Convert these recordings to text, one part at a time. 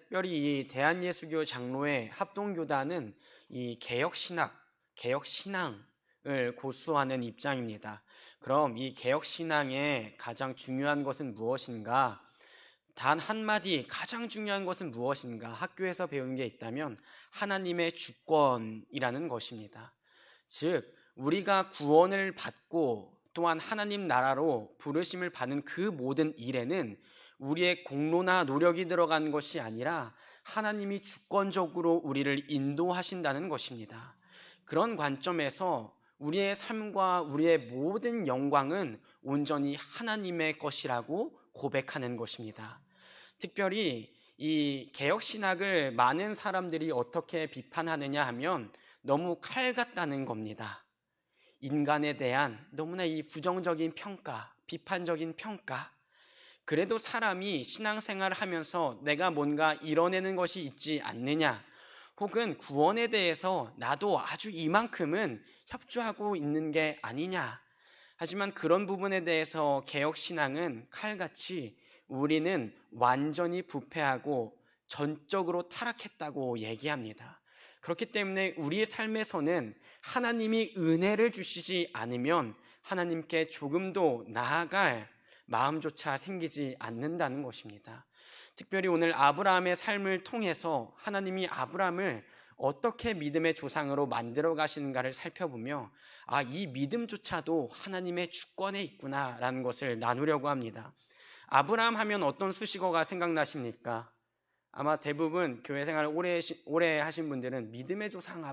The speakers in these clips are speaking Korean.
특별히 이 대한예수교 장로회 합동교단은 이 개혁신앙을 고수하는 입장입니다. 그럼 이 개혁신앙의 가장 중요한 것은 무엇인가? 단 한마디 가장 중요한 것은 무엇인가? 학교에서 배운 게 있다면 하나님의 주권이라는 것입니다. 즉, 우리가 구원을 받고 또한 하나님 나라로 부르심을 받는 그 모든 일에는 우리의 공로나 노력이 들어간 것이 아니라 하나님이 주권적으로 우리를 인도하신다는 것입니다. 그런 관점에서 우리의 삶과 우리의 모든 영광은 온전히 하나님의 것이라고 고백하는 것입니다. 특별히 이 개혁신학을 많은 사람들이 어떻게 비판하느냐 하면 너무 칼 같다는 겁니다. 인간에 대한 너무나 이 부정적인 평가, 비판적인 평가. 그래도 사람이 신앙생활을 하면서 내가 뭔가 이뤄내는 것이 있지 않느냐, 혹은 구원에 대해서 나도 아주 이만큼은 협조하고 있는 게 아니냐. 하지만 그런 부분에 대해서 개혁신앙은 칼같이 우리는 완전히 부패하고 전적으로 타락했다고 얘기합니다. 그렇기 때문에 우리의 삶에서는 하나님이 은혜를 주시지 않으면 하나님께 조금도 나아갈 마음조차 생기지 않는다는 것입니다. 특별히 오늘 아브라함의 삶을 통해서 하나님이 아브라함을 어떻게 믿음의 조상으로 만들어 가시는가를 살펴보며 이 믿음조차도 하나님의 주권에 있구나라는 것을 나누려고 합니다. 아브라함 하면 어떤 수식어가 생각나십니까? 아마 대부분 교회 생활을 오래 하신 분들은 믿음의 조상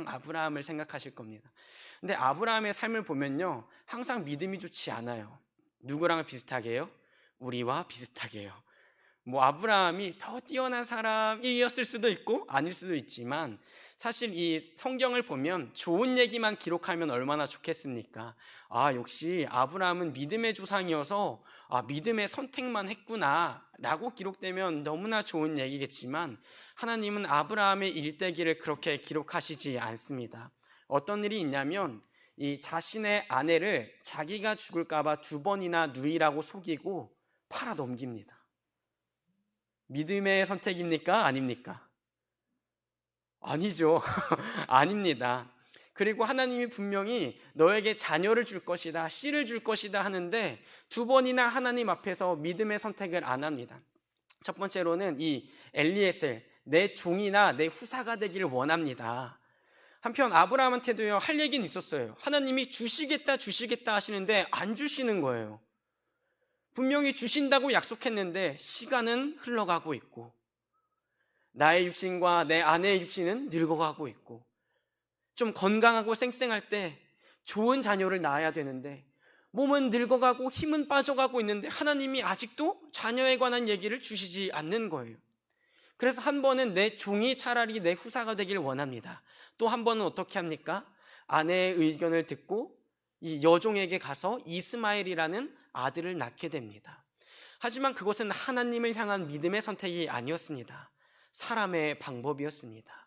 아브라함을 생각하실 겁니다. 근데 아브라함의 삶을 보면요, 항상 믿음이 좋지 않아요. 누구랑 비슷하게요? 우리와 비슷하게요. 아브라함이 더 뛰어난 사람이었을 수도 있고 아닐 수도 있지만, 사실 이 성경을 보면 좋은 얘기만 기록하면 얼마나 좋겠습니까? 역시 아브라함은 믿음의 조상이어서 믿음의 선택만 했구나 라고 기록되면 너무나 좋은 얘기겠지만, 하나님은 아브라함의 일대기를 그렇게 기록하시지 않습니다. 어떤 일이 있냐면, 이 자신의 아내를 자기가 죽을까봐 2번이나 누이라고 속이고 팔아 넘깁니다. 믿음의 선택입니까? 아닙니까? 아니죠. 아닙니다. 그리고 하나님이 분명히 너에게 자녀를 줄 것이다, 씨를 줄 것이다 하는데 2번이나 하나님 앞에서 믿음의 선택을 안 합니다. 첫 번째로는 이 엘리에셀, 내 종이나 내 후사가 되기를 원합니다. 한편 아브라함한테도요, 할 얘기는 있었어요. 하나님이 주시겠다 하시는데 안 주시는 거예요. 분명히 주신다고 약속했는데 시간은 흘러가고 있고, 나의 육신과 내 아내의 육신은 늙어가고 있고, 좀 건강하고 쌩쌩할 때 좋은 자녀를 낳아야 되는데 몸은 늙어가고 힘은 빠져가고 있는데 하나님이 아직도 자녀에 관한 얘기를 주시지 않는 거예요. 그래서 한 번은 내 종이 차라리 내 후사가 되길 원합니다. 또 한 번은 어떻게 합니까? 아내의 의견을 듣고 이 여종에게 가서 이스마엘이라는 아들을 낳게 됩니다. 하지만 그것은 하나님을 향한 믿음의 선택이 아니었습니다. 사람의 방법이었습니다.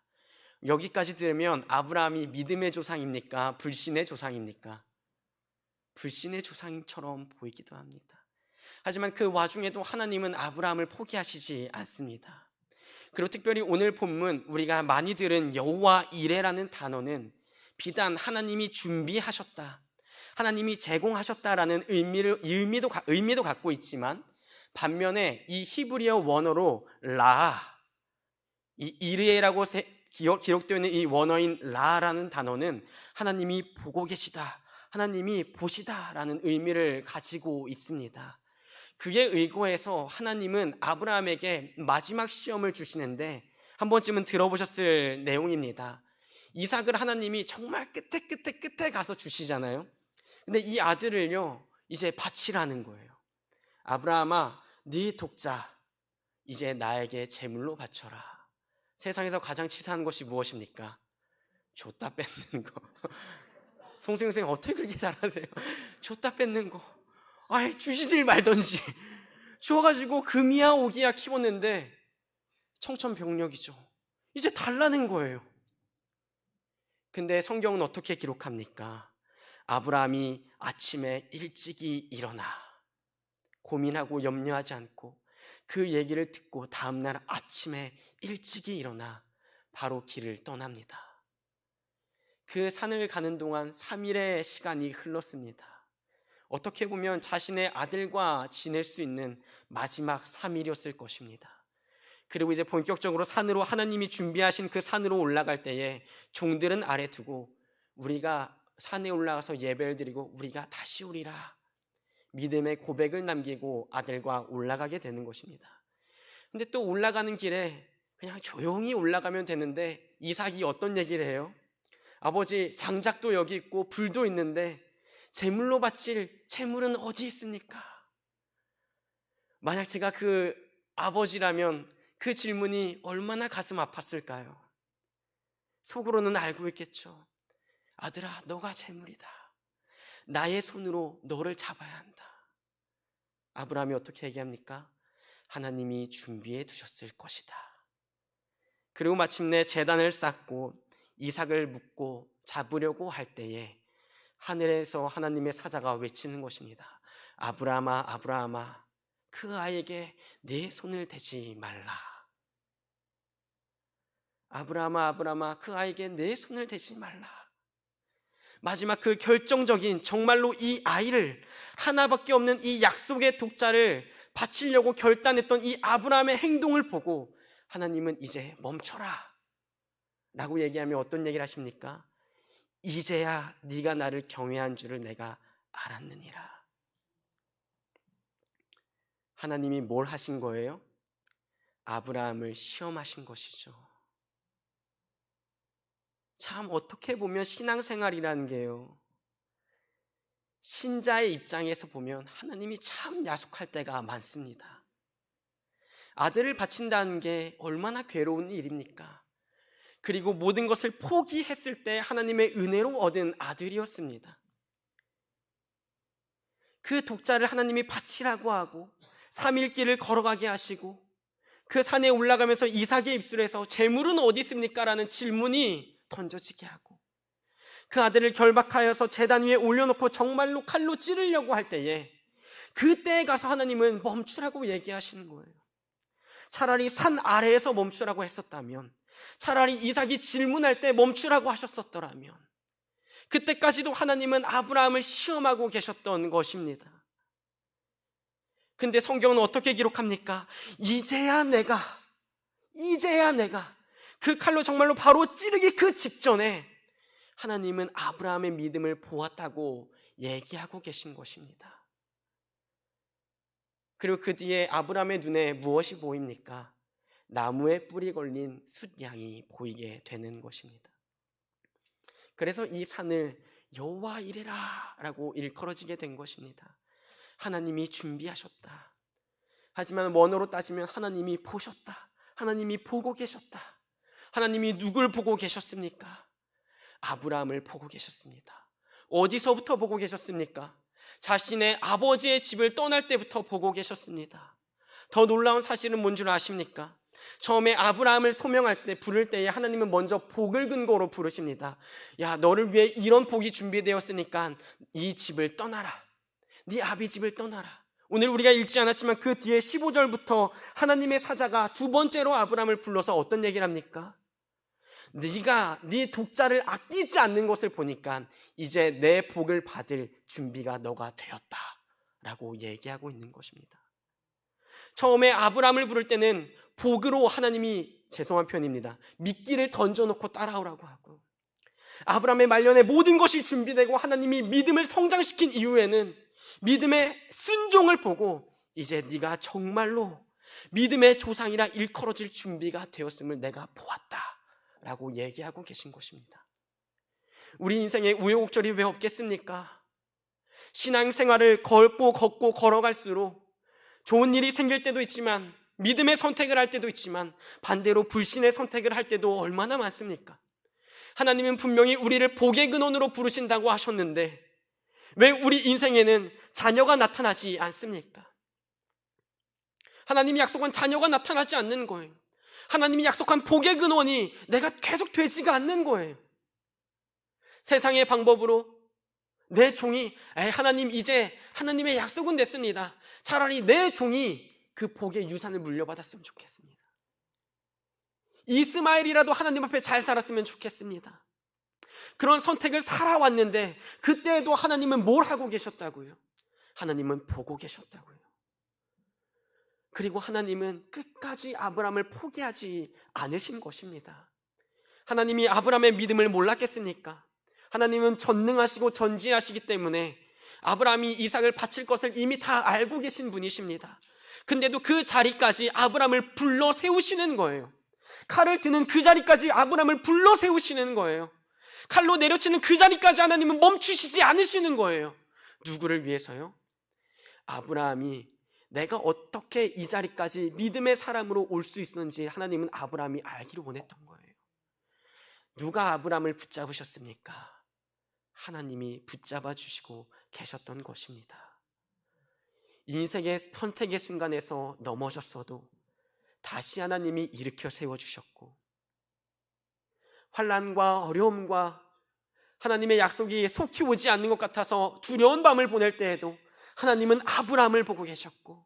여기까지 들으면 아브라함이 믿음의 조상입니까? 불신의 조상입니까? 불신의 조상처럼 보이기도 합니다. 하지만 그 와중에도 하나님은 아브라함을 포기하시지 않습니다. 그리고 특별히 오늘 본문 우리가 많이 들은 여호와 이레라는 단어는 비단 하나님이 준비하셨다, 하나님이 제공하셨다라는 의미도 갖고 있지만, 반면에 이 히브리어 원어로 이 이르에라고 기록되어 있는 이 원어인 라라는 단어는 하나님이 보고 계시다, 하나님이 보시다라는 의미를 가지고 있습니다. 그에 의거해서 하나님은 아브라함에게 마지막 시험을 주시는데 한 번쯤은 들어보셨을 내용입니다. 이삭을 하나님이 정말 끝에 가서 주시잖아요. 근데 이 아들을요, 이제 바치라는 거예요. 아브라함아, 네 독자 이제 나에게 제물로 바쳐라. 세상에서 가장 치사한 것이 무엇입니까? 줬다 뺏는 거. 송승현 선생님 어떻게 그렇게 잘하세요? 줬다 뺏는 거. 주시질 말던지. 주어가지고 금이야 오기야 키웠는데 청천벽력이죠. 이제 달라는 거예요. 근데 성경은 어떻게 기록합니까? 아브라함이 아침에 일찍이 일어나 고민하고 염려하지 않고 그 얘기를 듣고 다음날 아침에 일찍이 일어나 바로 길을 떠납니다. 그 산을 가는 동안 3일의 시간이 흘렀습니다. 어떻게 보면 자신의 아들과 지낼 수 있는 마지막 3일이었을 것입니다. 그리고 이제 본격적으로 산으로, 하나님이 준비하신 그 산으로 올라갈 때에 종들은 아래 두고 우리가 산에 올라가서 예배를 드리고 우리가 다시 오리라, 믿음의 고백을 남기고 아들과 올라가게 되는 것입니다. 근데 또 올라가는 길에 그냥 조용히 올라가면 되는데 이삭이 어떤 얘기를 해요? 아버지, 장작도 여기 있고 불도 있는데 제물로 바칠 제물은 어디 있습니까? 만약 제가 그 아버지라면 그 질문이 얼마나 가슴 아팠을까요? 속으로는 알고 있겠죠. 아들아, 너가 제물이다. 나의 손으로 너를 잡아야 한다. 아브라함이 어떻게 얘기합니까? 하나님이 준비해 두셨을 것이다. 그리고 마침내 제단을 쌓고 이삭을 묶고 잡으려고 할 때에 하늘에서 하나님의 사자가 외치는 것입니다. 아브라함아, 아브라함아, 그 아이에게 내 손을 대지 말라. 아브라함아, 아브라함아, 그 아이에게 내 손을 대지 말라. 마지막 그 결정적인, 정말로 이 아이를, 하나밖에 없는 이 약속의 독자를 바치려고 결단했던 이 아브라함의 행동을 보고 하나님은 이제 멈춰라 라고 얘기하며 어떤 얘기를 하십니까? 이제야 네가 나를 경외한 줄을 내가 알았느니라. 하나님이 뭘 하신 거예요? 아브라함을 시험하신 것이죠. 참, 어떻게 보면 신앙생활이라는 게요, 신자의 입장에서 보면 하나님이 참 야속할 때가 많습니다. 아들을 바친다는 게 얼마나 괴로운 일입니까? 그리고 모든 것을 포기했을 때 하나님의 은혜로 얻은 아들이었습니다. 그 독자를 하나님이 바치라고 하고 3일 길을 걸어가게 하시고 그 산에 올라가면서 이삭의 입술에서 제물은 어디 있습니까? 라는 질문이 던져지게 하고 그 아들을 결박하여서 제단 위에 올려놓고 정말로 칼로 찌르려고 할 때에 그때에 가서 하나님은 멈추라고 얘기하시는 거예요. 차라리 산 아래에서 멈추라고 했었다면, 차라리 이삭이 질문할 때 멈추라고 하셨었더라면, 그때까지도 하나님은 아브라함을 시험하고 계셨던 것입니다. 근데 성경은 어떻게 기록합니까? 이제야 내가 그 칼로 정말로 바로 찌르기 그 직전에 하나님은 아브라함의 믿음을 보았다고 얘기하고 계신 것입니다. 그리고 그 뒤에 아브라함의 눈에 무엇이 보입니까? 나무에 뿔이 걸린 숫양이 보이게 되는 것입니다. 그래서 이 산을 여호와 이레라 라고 일컬어지게 된 것입니다. 하나님이 준비하셨다. 하지만 원어로 따지면 하나님이 보셨다. 하나님이 보고 계셨다. 하나님이 누굴 보고 계셨습니까? 아브라함을 보고 계셨습니다. 어디서부터 보고 계셨습니까? 자신의 아버지의 집을 떠날 때부터 보고 계셨습니다. 더 놀라운 사실은 뭔 줄 아십니까? 처음에 아브라함을 소명할 때, 부를 때에 하나님은 먼저 복을 근거로 부르십니다. 야, 너를 위해 이런 복이 준비되었으니까 이 집을 떠나라. 네 아비 집을 떠나라. 오늘 우리가 읽지 않았지만 그 뒤에 15절부터 하나님의 사자가 두 번째로 아브라함을 불러서 어떤 얘기를 합니까? 네가 네 독자를 아끼지 않는 것을 보니까 이제 내 복을 받을 준비가 너가 되었다 라고 얘기하고 있는 것입니다. 처음에 아브라함을 부를 때는 복으로 하나님이, 죄송한 표현입니다, 미끼를 던져놓고 따라오라고 하고, 아브라함의 말년에 모든 것이 준비되고 하나님이 믿음을 성장시킨 이후에는 믿음의 순종을 보고 이제 네가 정말로 믿음의 조상이라 일컬어질 준비가 되었음을 내가 보았다 라고 얘기하고 계신 것입니다. 우리 인생에 우여곡절이 왜 없겠습니까? 신앙생활을 걷고 걸어갈수록 좋은 일이 생길 때도 있지만, 믿음의 선택을 할 때도 있지만, 반대로 불신의 선택을 할 때도 얼마나 많습니까? 하나님은 분명히 우리를 복의 근원으로 부르신다고 하셨는데 왜 우리 인생에는 자녀가 나타나지 않습니까? 하나님이 약속한 자녀가 나타나지 않는 거예요. 하나님이 약속한 복의 근원이 내가 계속 되지가 않는 거예요. 세상의 방법으로 내 종이 하나님 이제 하나님의 약속은 됐습니다. 차라리 내 종이 그 복의 유산을 물려받았으면 좋겠습니다. 이스마엘이라도 하나님 앞에 잘 살았으면 좋겠습니다. 그런 선택을 살아왔는데 그때에도 하나님은 뭘 하고 계셨다고요? 하나님은 보고 계셨다고요. 그리고 하나님은 끝까지 아브라함을 포기하지 않으신 것입니다. 하나님이 아브라함의 믿음을 몰랐겠습니까? 하나님은 전능하시고 전지하시기 때문에 아브라함이 이삭을 바칠 것을 이미 다 알고 계신 분이십니다. 근데도 그 자리까지 아브라함을 불러 세우시는 거예요. 칼을 드는 그 자리까지 아브라함을 불러 세우시는 거예요. 칼로 내려치는 그 자리까지 하나님은 멈추시지 않으시는 거예요. 누구를 위해서요? 아브라함이 내가 어떻게 이 자리까지 믿음의 사람으로 올 수 있었는지 하나님은 아브라함이 알기를 원했던 거예요. 누가 아브라함을 붙잡으셨습니까? 하나님이 붙잡아 주시고 계셨던 것입니다. 인생의 선택의 순간에서 넘어졌어도 다시 하나님이 일으켜 세워주셨고, 환난과 어려움과 하나님의 약속이 속히 오지 않는 것 같아서 두려운 밤을 보낼 때에도 하나님은 아브라함을 보고 계셨고,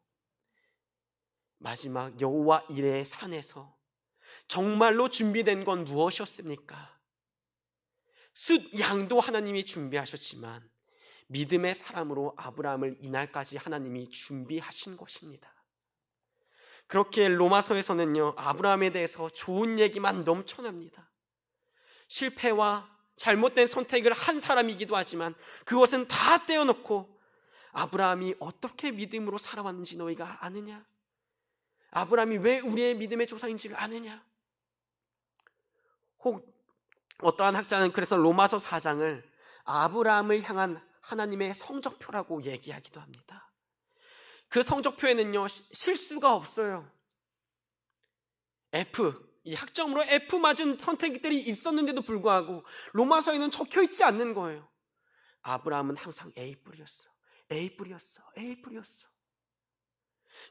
마지막 여호와 이레의 산에서 정말로 준비된 건 무엇이었습니까? 숫 양도 하나님이 준비하셨지만 믿음의 사람으로 아브라함을 이날까지 하나님이 준비하신 것입니다. 그렇게 로마서에서는요, 아브라함에 대해서 좋은 얘기만 넘쳐납니다. 실패와 잘못된 선택을 한 사람이기도 하지만 그것은 다 떼어놓고 아브라함이 어떻게 믿음으로 살아왔는지 너희가 아느냐? 아브라함이 왜 우리의 믿음의 조상인지를 아느냐? 혹 어떠한 학자는 그래서 로마서 4장을 아브라함을 향한 하나님의 성적표라고 얘기하기도 합니다. 그 성적표에는요, 실수가 없어요. F, 이 학점으로 F 맞은 선택들이 있었는데도 불구하고 로마서에는 적혀있지 않는 거예요. 아브라함은 항상 A뿔이었어. A뿔이었어. A뿔이었어.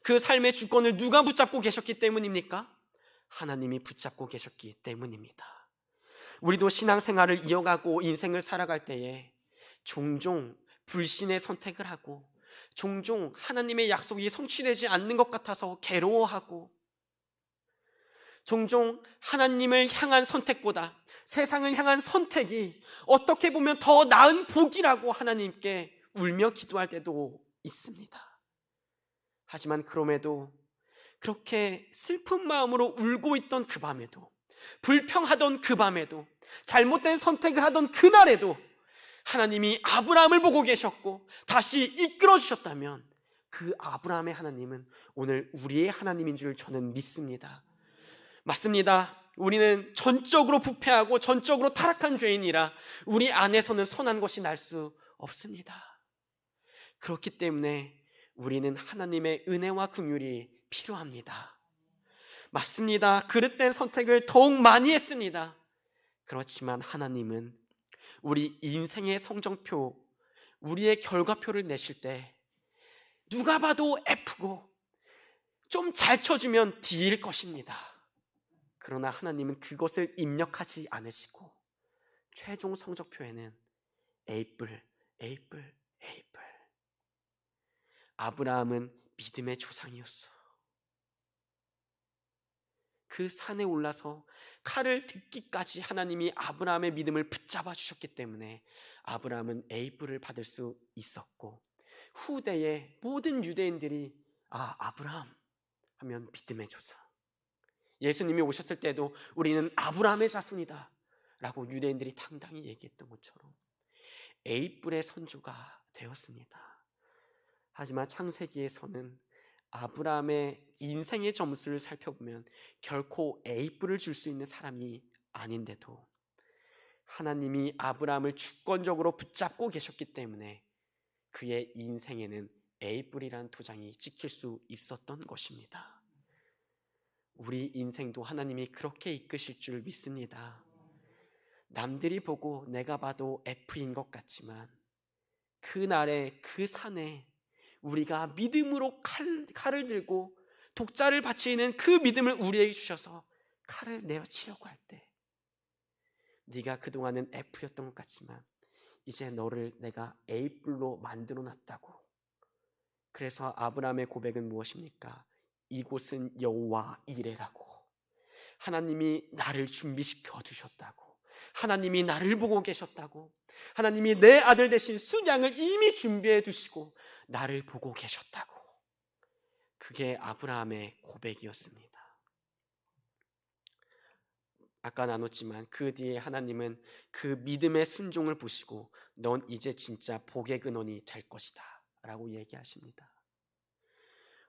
그 삶의 주권을 누가 붙잡고 계셨기 때문입니까? 하나님이 붙잡고 계셨기 때문입니다. 우리도 신앙생활을 이어가고 인생을 살아갈 때에 종종 불신의 선택을 하고 종종 하나님의 약속이 성취되지 않는 것 같아서 괴로워하고 종종 하나님을 향한 선택보다 세상을 향한 선택이 어떻게 보면 더 나은 복이라고 하나님께 울며 기도할 때도 있습니다. 하지만 그럼에도 그렇게 슬픈 마음으로 울고 있던 그 밤에도, 불평하던 그 밤에도, 잘못된 선택을 하던 그날에도 하나님이 아브라함을 보고 계셨고 다시 이끌어 주셨다면 그 아브라함의 하나님은 오늘 우리의 하나님인 줄 저는 믿습니다. 맞습니다. 우리는 전적으로 부패하고 전적으로 타락한 죄인이라 우리 안에서는 선한 것이 날 수 없습니다. 그렇기 때문에 우리는 하나님의 은혜와 긍휼이 필요합니다. 맞습니다. 그릇된 선택을 더욱 많이 했습니다. 그렇지만 하나님은 우리 인생의 성적표, 우리의 결과표를 내실 때 누가 봐도 F고 좀 잘 쳐주면 D일 것입니다. 그러나 하나님은 그것을 입력하지 않으시고 최종 성적표에는 A뿔, A뿔, A뿔. 아브라함은 믿음의 조상이었어. 그 산에 올라서 칼을 듣기까지 하나님이 아브라함의 믿음을 붙잡아 주셨기 때문에 아브라함은 A뿔을 받을 수 있었고, 후대의 모든 유대인들이 아브라함 하면 믿음의 조상, 예수님이 오셨을 때도 우리는 아브라함의 자손이다 라고 유대인들이 당당히 얘기했던 것처럼 A뿔의 선조가 되었습니다. 하지만 창세기에서는 아브라함의 인생의 점수를 살펴보면 결코 A뿔을 줄 수 있는 사람이 아닌데도 하나님이 아브라함을 주권적으로 붙잡고 계셨기 때문에 그의 인생에는 A뿔이라는 도장이 찍힐 수 있었던 것입니다. 우리 인생도 하나님이 그렇게 이끄실 줄 믿습니다. 남들이 보고 내가 봐도 F인 것 같지만 그날의 그 산에 우리가 믿음으로 칼을 들고 독자를 바치는 그 믿음을 우리에게 주셔서 칼을 내어치려고 할 때 네가 그동안은 F였던 것 같지만 이제 너를 내가 A뿔로 만들어 놨다고. 그래서 아브라함의 고백은 무엇입니까? 이곳은 여호와 이레라고, 하나님이 나를 준비시켜 두셨다고, 하나님이 나를 보고 계셨다고, 하나님이 내 아들 대신 순양을 이미 준비해 두시고 나를 보고 계셨다고. 그게 아브라함의 고백이었습니다. 아까 나눴지만 그 뒤에 하나님은 그 믿음의 순종을 보시고 넌 이제 진짜 복의 근원이 될 것이다 라고 얘기하십니다.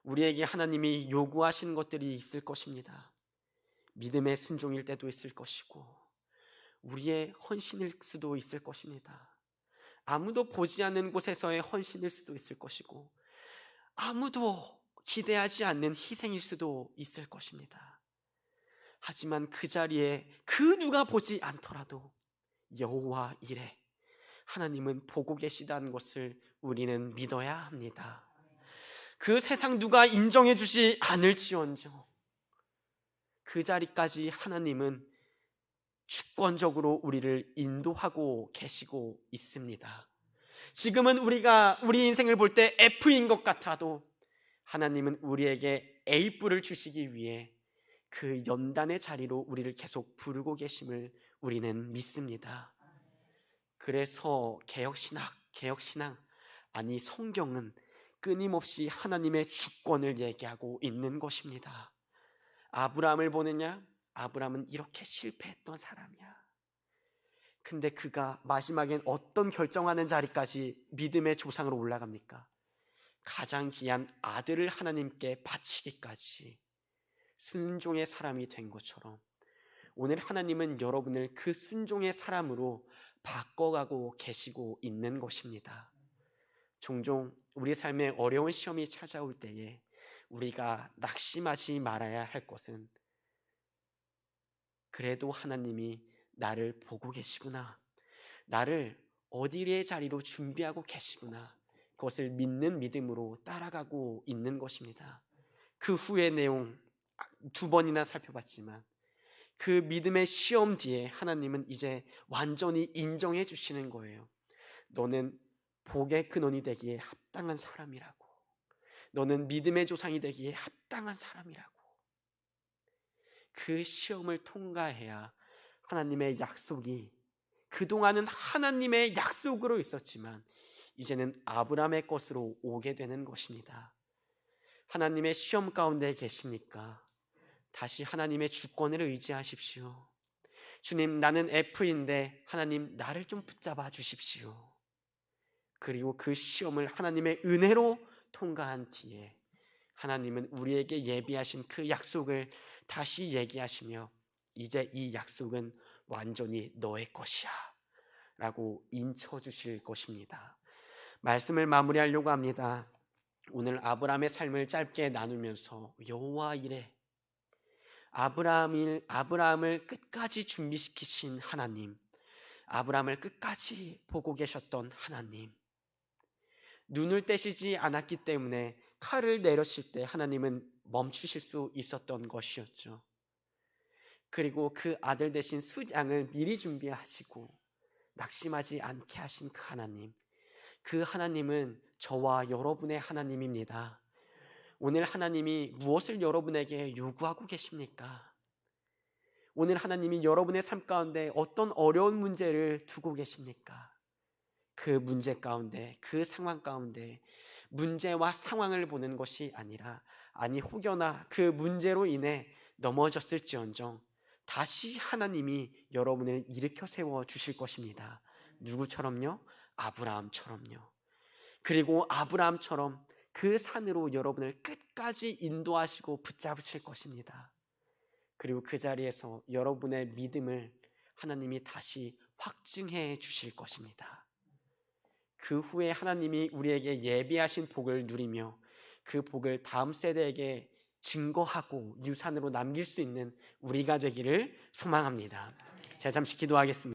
우리에게 하나님이 요구하시는 것들이 있을 것입니다. 믿음의 순종일 때도 있을 것이고 우리의 헌신일 수도 있을 것입니다. 아무도 보지 않는 곳에서의 헌신일 수도 있을 것이고 아무도 기대하지 않는 희생일 수도 있을 것입니다. 하지만 그 자리에 그 누가 보지 않더라도 여호와 이레, 하나님은 보고 계시다는 것을 우리는 믿어야 합니다. 그 세상 누가 인정해 주지 않을지언정 그 자리까지 하나님은 주권적으로 우리를 인도하고 계시고 있습니다. 지금은 우리가 우리 인생을 볼 때 F인 것 같아도 하나님은 우리에게 A뿔을 주시기 위해 그 연단의 자리로 우리를 계속 부르고 계심을 우리는 믿습니다. 그래서 개혁신앙, 아니 성경은 끊임없이 하나님의 주권을 얘기하고 있는 것입니다. 아브라함을 보느냐? 아브라함은 이렇게 실패했던 사람이야. 근데 그가 마지막엔 어떤 결정하는 자리까지 믿음의 조상으로 올라갑니까? 가장 귀한 아들을 하나님께 바치기까지 순종의 사람이 된 것처럼 오늘 하나님은 여러분을 그 순종의 사람으로 바꿔가고 계시고 있는 것입니다. 종종 우리 삶에 어려운 시험이 찾아올 때에 우리가 낙심하지 말아야 할 것은 그래도 하나님이 나를 보고 계시구나, 나를 어디의 자리로 준비하고 계시구나, 그것을 믿는 믿음으로 따라가고 있는 것입니다. 그 후의 내용 2번이나 살펴봤지만 그 믿음의 시험 뒤에 하나님은 이제 완전히 인정해 주시는 거예요. 너는 복의 근원이 되기에 합당한 사람이라고, 너는 믿음의 조상이 되기에 합당한 사람이라고. 그 시험을 통과해야 하나님의 약속이, 그동안은 하나님의 약속으로 있었지만 이제는 아브라함의 것으로 오게 되는 것입니다. 하나님의 시험 가운데 계십니까? 다시 하나님의 주권을 의지하십시오. 주님, 나는 F인데 하나님 나를 좀 붙잡아 주십시오. 그리고 그 시험을 하나님의 은혜로 통과한 뒤에 하나님은 우리에게 예비하신 그 약속을 다시 얘기하시며 이제 이 약속은 완전히 너의 것이야 라고 인쳐주실 것입니다. 말씀을 마무리하려고 합니다. 오늘 아브라함의 삶을 짧게 나누면서 여호와 이레, 아브라함을 끝까지 준비시키신 하나님, 아브라함을 끝까지 보고 계셨던 하나님, 눈을 떼시지 않았기 때문에 칼을 내렸을 때 하나님은 멈추실 수 있었던 것이었죠. 그리고 그 아들 대신 순양을 미리 준비하시고 낙심하지 않게 하신 그 하나님, 그 하나님은 저와 여러분의 하나님입니다. 오늘 하나님이 무엇을 여러분에게 요구하고 계십니까? 오늘 하나님이 여러분의 삶 가운데 어떤 어려운 문제를 두고 계십니까? 그 문제 가운데, 그 상황 가운데 문제와 상황을 보는 것이 아니라, 아니 혹여나 그 문제로 인해 넘어졌을지언정 다시 하나님이 여러분을 일으켜 세워 주실 것입니다. 누구처럼요? 아브라함처럼요. 그리고 아브라함처럼 그 산으로 여러분을 끝까지 인도하시고 붙잡으실 것입니다. 그리고 그 자리에서 여러분의 믿음을 하나님이 다시 확증해 주실 것입니다. 그 후에 하나님이 우리에게 예비하신 복을 누리며 그 복을 다음 세대에게 증거하고 유산으로 남길 수 있는 우리가 되기를 소망합니다. 제가 잠시 기도하겠습니다.